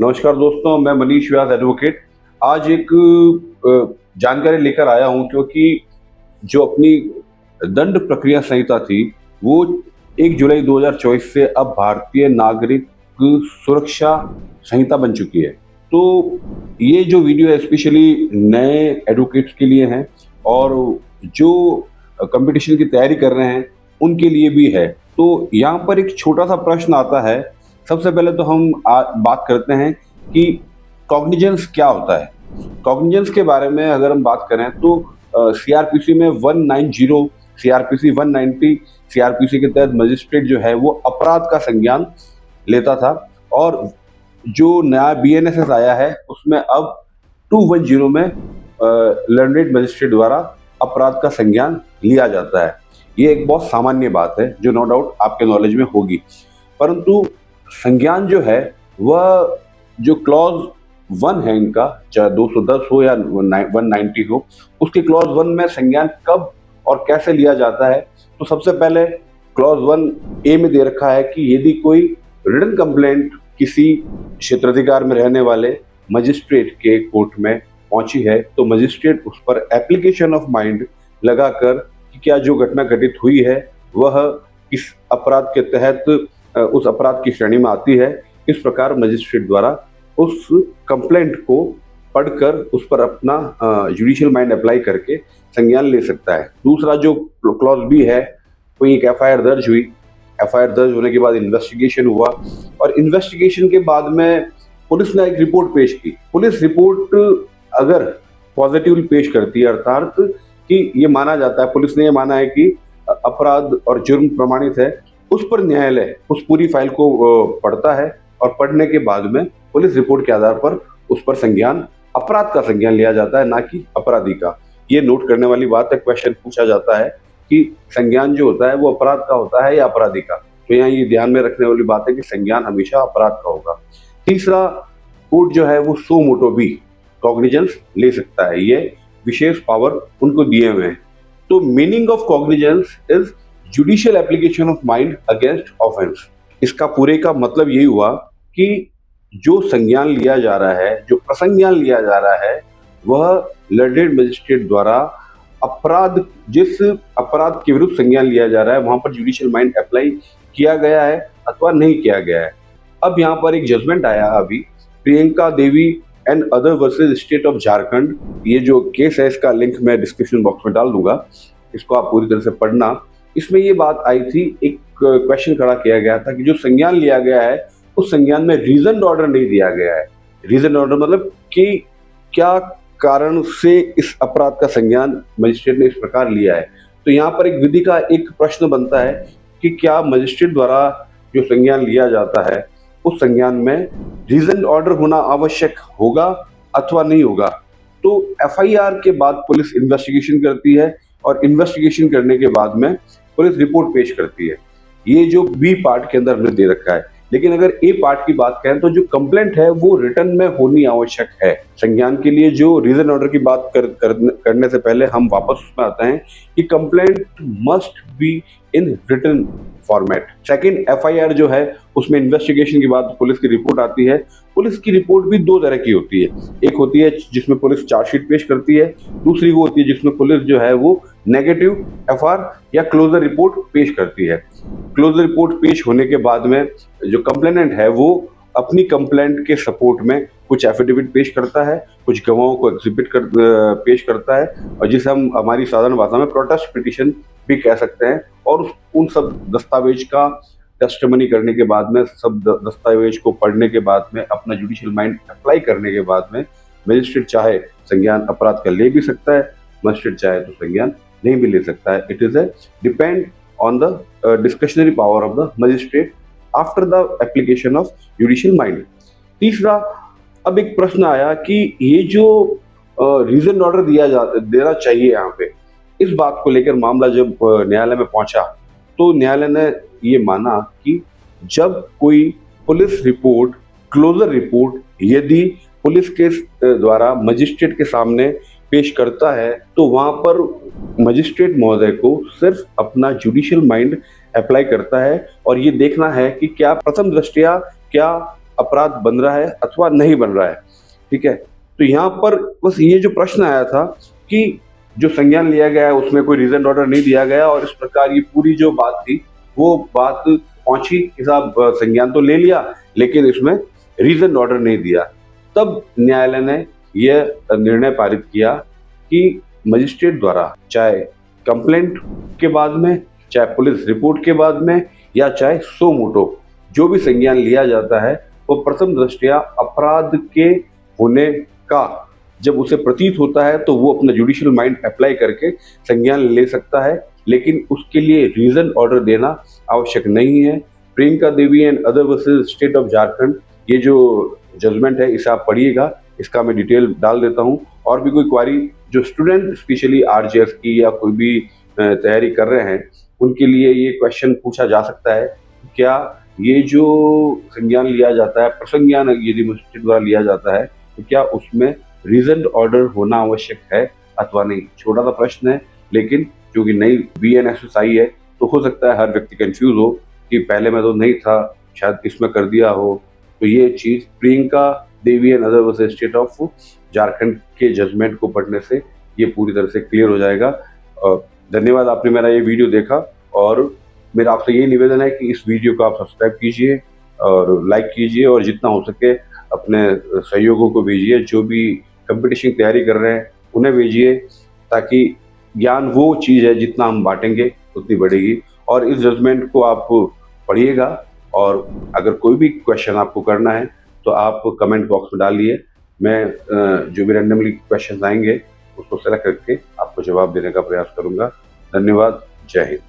नमस्कार दोस्तों, मैं मनीष व्यास एडवोकेट। आज एक जानकारी लेकर आया हूं क्योंकि जो अपनी दंड प्रक्रिया संहिता थी वो 1 जुलाई 2024 से अब भारतीय नागरिक सुरक्षा संहिता बन चुकी है। तो ये जो वीडियो है स्पेशली नए एडवोकेट्स के लिए है और जो कंपटीशन की तैयारी कर रहे हैं उनके लिए भी है। तो यहाँ पर एक छोटा सा प्रश्न आता है। सबसे पहले तो हम बात करते हैं कि कॉग्निजेंस क्या होता है। कॉग्निजेंस के बारे में अगर हम बात करें तो सीआरपीसी में 190, सीआरपीसी 190 सीआरपीसी के तहत मजिस्ट्रेट जो है वो अपराध का संज्ञान लेता था और जो नया बीएनएसएस आया है उसमें अब 210 में लर्नेड मजिस्ट्रेट द्वारा अपराध का संज्ञान लिया जाता है। ये एक बहुत सामान्य बात है जो नो डाउट आपके नॉलेज में होगी, परंतु संज्ञान जो है वह जो क्लॉज 1 है इनका, चाहे 210 हो या 190 हो, उसके क्लॉज 1 में संज्ञान कब और कैसे लिया जाता है। तो सबसे पहले क्लॉज 1 ए में दे रखा है कि यदि कोई रिटन कंप्लेंट किसी क्षेत्राधिकार में रहने वाले मजिस्ट्रेट के कोर्ट में पहुंची है तो मजिस्ट्रेट उस पर एप्लीकेशन ऑफ माइंड लगाकर कि क्या जो घटना घटित हुई है वह किस अपराध के तहत उस अपराध की श्रेणी में आती है, इस प्रकार मजिस्ट्रेट द्वारा उस कंप्लेंट को पढ़कर उस पर अपना जुडिशियल माइंड अप्लाई करके संज्ञान ले सकता है। दूसरा जो क्लॉज बी है, कोई एक एफआईआर दर्ज हुई, एफआईआर दर्ज होने के बाद इन्वेस्टिगेशन हुआ और इन्वेस्टिगेशन के बाद में पुलिस ने एक रिपोर्ट पेश की। पुलिस रिपोर्ट अगर पॉजिटिव पेश करती है, अर्थात कि ये माना जाता है, पुलिस ने ये माना है कि अपराध और जुर्म प्रमाणित है, उस पर न्यायालय उस पूरी फाइल को पढ़ता है और पढ़ने के बाद में पुलिस रिपोर्ट के आधार पर उस पर संज्ञान, अपराध का संज्ञान लिया जाता है, ना कि अपराधी का। ये नोट करने वाली बात है। क्वेश्चन पूछा जाता है कि संज्ञान जो होता है वो अपराध का होता है या अपराधी का, तो यहाँ ये ध्यान में रखने वाली बात है कि संज्ञान हमेशा अपराध का होगा। तीसरा, कोर्ट जो है वो सो मोटो भी कॉग्निजेंस ले सकता है, ये विशेष पावर उनको दिए हुए हैं। तो meaning of cognizance is judicial application of mind against offence. इसका पूरे का मतलब यही हुआ कि जो संज्ञान लिया जा रहा है, जो प्रसंज्ञान लिया जा रहा है, वह लर्नेड मजिस्ट्रेट द्वारा अपराध, जिस अपराध के विरुद्ध संज्ञान लिया जा रहा है वहां पर जुडिशियल माइंड अप्लाई किया गया है अथवा नहीं किया गया है। अब यहाँ पर एक जजमेंट आया अभी, Priyanka Devi and other versus state of Jharkhand. ये जो केस है इसका लिंक मैं डिस्क्रिप्शन बॉक्स में डाल दूंगा, इसको आप पूरी तरह से पढ़ना। इसमें ये बात आई थी, एक क्वेश्चन खड़ा किया गया था कि जो संज्ञान लिया गया है उस संज्ञान में रीजन ऑर्डर नहीं दिया गया है। रीजन ऑर्डर मतलब कि क्या कारण से इस अपराध का संज्ञान मजिस्ट्रेट ने इस प्रकार लिया है। तो यहाँ पर एक विधि का एक प्रश्न बनता है कि क्या मजिस्ट्रेट द्वारा जो संज्ञान लिया जाता है उस संज्ञान में रीजन ऑर्डर होना आवश्यक होगा अथवा नहीं होगा। तो एफआईआर के बाद पुलिस इन्वेस्टिगेशन करती है और इन्वेस्टिगेशन करने के बाद में पुलिस रिपोर्ट पेश करती है। ये जो बी पार्ट के अंदर हमने दे रखा है। लेकिन अगर ए पार्ट की बात करें तो जो कंप्लेंट है वो रिटर्न में होनी आवश्यक है। संज्ञान के लिए जो रीजन ऑर्डर की बात करने से पहले हम वापस उसमें आते हैं कि complaint must be in written format. Second, FIR जो है उसमें इन्वेस्टिगेशन के बाद पुलिस की रिपोर्ट आती है। पुलिस की रिपोर्ट भी दो तरह की होती है। एक होती है जिसमें पुलिस चार्जशीट पेश करती है, दूसरी वो होती है जिसमें पुलिस जो है वो नेगेटिव एफआर या क्लोजर रिपोर्ट पेश करती है। क्लोजर रिपोर्ट पेश होने के बाद में जो कंप्लेनेंट है वो अपनी कंप्लेंट के सपोर्ट में कुछ एफिडेविट पेश करता है, कुछ गवाहों को एग्जिबिट पेश करता है और जिसे हम हमारी साधारण भाषा में प्रोटेस्ट पिटीशन भी कह सकते हैं। और उन सब दस्तावेज का टेस्टिमनी करने के बाद में, सब दस्तावेज को पढ़ने के बाद में, अपना जुडिशियल माइंड अप्लाई करने के बाद में मजिस्ट्रेट चाहे संज्ञान अपराध का ले भी सकता है, मजिस्ट्रेट चाहे तो संज्ञान नहीं भी ले सकता है। It is a depend on the discretionary power of the magistrate after the application of judicial mind. तीसरा, अब एक प्रश्न आया कि ये जो रीजन ऑर्डर देना चाहिए यहाँ पे, इस बात को लेकर मामला जब न्यायालय में पहुंचा तो न्यायालय ने ये माना कि जब कोई पुलिस रिपोर्ट, क्लोजर रिपोर्ट यदि पुलिस के द्वारा मजिस्ट्रेट के सामने पेश करता है तो वहां पर मजिस्ट्रेट महोदय को सिर्फ अपना जुडिशियल माइंड अप्लाई करता है और ये देखना है कि क्या प्रथम दृष्टया क्या अपराध बन रहा है अथवा नहीं बन रहा है। ठीक है, तो यहाँ पर बस ये जो प्रश्न आया था कि जो संज्ञान लिया गया है उसमें कोई रीजन ऑर्डर नहीं दिया गया, और इस प्रकार ये पूरी जो बात थी वो बात पहुंची कि साहब संज्ञान तो ले लिया लेकिन इसमें रीजन ऑर्डर नहीं दिया। तब न्यायालय ने यह निर्णय पारित किया कि मजिस्ट्रेट द्वारा चाहे कंप्लेंट के बाद में, चाहे पुलिस रिपोर्ट के बाद में, या चाहे सो मोटो जो भी संज्ञान लिया जाता है वो प्रथम दृष्टया अपराध के होने का जब उसे प्रतीत होता है तो वो अपना जुडिशियल माइंड अप्लाई करके संज्ञान ले सकता है, लेकिन उसके लिए रीजन ऑर्डर देना आवश्यक नहीं है। Priyanka Devi and other versus state of Jharkhand, ये जो जजमेंट है इसे आप पढ़िएगा, इसका मैं डिटेल डाल देता हूँ। और भी कोई क्वारी जो स्टूडेंट स्पेशली आरजेएफ की या कोई भी तैयारी कर रहे हैं उनके लिए ये क्वेश्चन पूछा जा सकता है, क्या ये जो संज्ञान लिया जाता है, प्रसंज्ञान यदि मजिस्ट्रेट द्वारा लिया जाता है तो क्या उसमें रीजन ऑर्डर होना आवश्यक है अथवा नहीं। छोटा सा प्रश्न है, लेकिन क्योंकि नई बीएनएसएस आई है तो हो सकता है हर व्यक्ति कंफ्यूज हो कि पहले में तो नहीं था, शायद इसमें कर दिया हो। तो ये चीज Priyanka Devi and other versus state of Jharkhand के जजमेंट को पढ़ने से ये पूरी तरह से क्लियर हो जाएगा। धन्यवाद, आपने मेरा ये वीडियो देखा, और मेरा आपसे यही निवेदन है कि इस वीडियो को आप सब्सक्राइब कीजिए और लाइक कीजिए, और जितना हो सके अपने सहयोगों को भेजिए, जो भी कंपटीशन की तैयारी कर रहे हैं उन्हें भेजिए, ताकि ज्ञान वो चीज़ है जितना हम बांटेंगे उतनी बढ़ेगी। और इस जजमेंट को आप पढ़िएगा, और अगर कोई भी क्वेश्चन आपको करना है तो आप कमेंट बॉक्स में डालिए। मैं जो भी रैंडमली क्वेश्चन आएंगे उसको सेलेक्ट करके आपको जवाब देने का प्रयास करूंगा। धन्यवाद, जय हिंद।